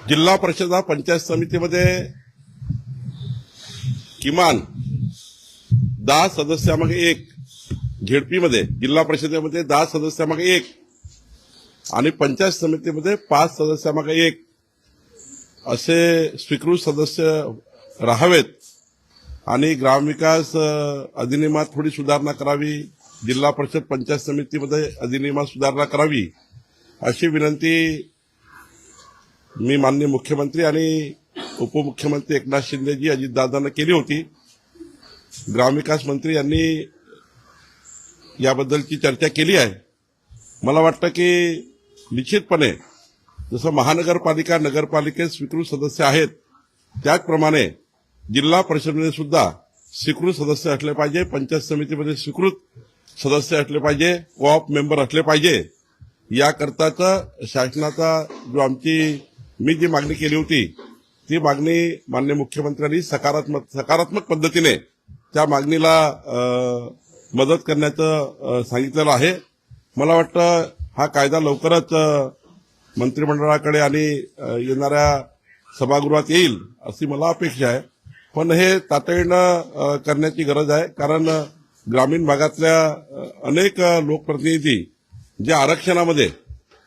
जिल्हा परिषद पंचायत समितीमध्ये किमान 10 सदस्यामागे 1, झेडपीमध्ये जिल्हा परिषदेमध्ये 10 सदस्यामागे 1 आणि पंचायत समितीमध्ये 5 सदस्यामागे 1 असे स्वीकृत सदस्य राहावेत आणि ग्रामविकास अधिनियमात थोडी सुधारणा करावी, जिल्हा परिषद पंचायत समितीमध्ये अधिनियमात सुधारणा करावी अशी विनंती मी माननीय मुख्यमंत्री आणि उपमुख्यमंत्री एकनाथ शिंदेजी अजितदादांना केली होती। ग्रामविकास मंत्री यांनी याबद्दलची चर्चा केली आहे। मला वाटतं की निश्चितपणे जसं महानगरपालिका नगरपालिकेत स्वीकृत सदस्य आहेत त्याचप्रमाणे जिल्हा परिषदेमध्ये सुद्धा स्वीकृत सदस्य असले पाहिजे, पंचायत समितीमध्ये स्वीकृत सदस्य असले पाहिजे, कोऑप मेंबर असले पाहिजे। याकरताच शासनाचा जो मी जी मागणी केली होती ती मागणी माननीय मुख्यमंत्र्यांनी सकारात्मक पद्धतीने त्या मागणीला मदत करण्याचं सांगितलेलं आहे। मला वाटतं हा कायदा लवकरच मंत्रिमंडळाकडे आणि येणाऱ्या सभागृहात येईल अशी मला अपेक्षा आहे। पण हे तातडीनं करण्याची गरज आहे, कारण ग्रामीण भागातल्या अनेक लोकप्रतिनिधी जे आरक्षणामध्ये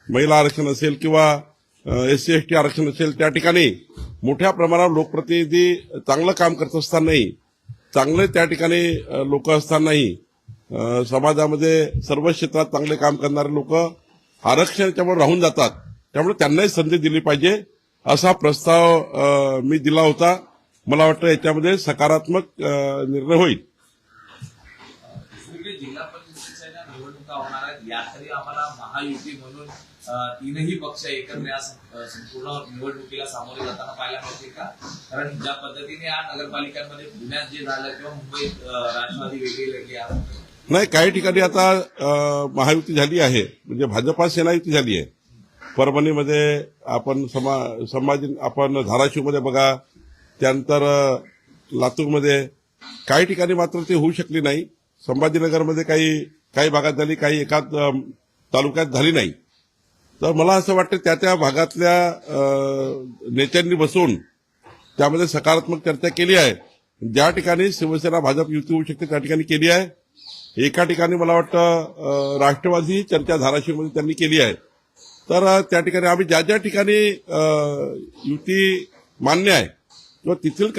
महिला आरक्षण असेल किंवा SC ST आरक्षण असेल त्या ठिकाणी मोठ्या प्रमाणावर लोकप्रतिनिधी चांगलं काम करत असतानाही, चांगले त्या ठिकाणी लोक असतानाही समाजामध्ये सर्व क्षेत्रात चांगले काम करणारे लोक आरक्षणाच्यामुळे राहून जातात। त्यामुळे त्यांनाही संधी दिली पाहिजे असा प्रस्ताव मी दिला होता। मला वाटतं याच्यामध्ये सकारात्मक निर्णय होईल। जिल्हा परिषदेच्या निवडणुका होणार आहेत, यासाठी आम्हाला महायुती म्हणून तीनही पक्ष एकत्र या संपूर्ण निवडणुकीला सामोरे जाताना पाहायला मिळते का? कारण ज्या पद्धतीने या नगरपालिकांमध्ये पुण्यात जे झालं किंवा मुंबईत राष्ट्रवादी वेगळी आहे, नाही काही ठिकाणी आता महायुती झाली आहे, म्हणजे भाजपा सेनायुती झाली आहे। परभणीमध्ये आपण आपण धाराशिवमध्ये बघा, त्यानंतर लातूरमध्ये काही ठिकाणी मात्र ते होऊ शकली नाही। संभाजीनगरमध्ये काही भागात झाली, काही एकाच तालुक्यात झाली नाही। तर मला असं वाटतं त्या भागातल्या नेत्यांनी बसून त्यामध्ये सकारात्मक चर्चा केली आहे। ज्या ठिकाणी शिवसेना भाजप युती होऊ शकते त्या ठिकाणी केली आहे। एका ठिकाणी मला वाटतं राष्ट्रवादी चर्चा धाराशिवमध्ये त्यांनी केली आहे। तर त्या ठिकाणी आम्ही ज्या ठिकाणी युती मान्य आहे किंवा तिथील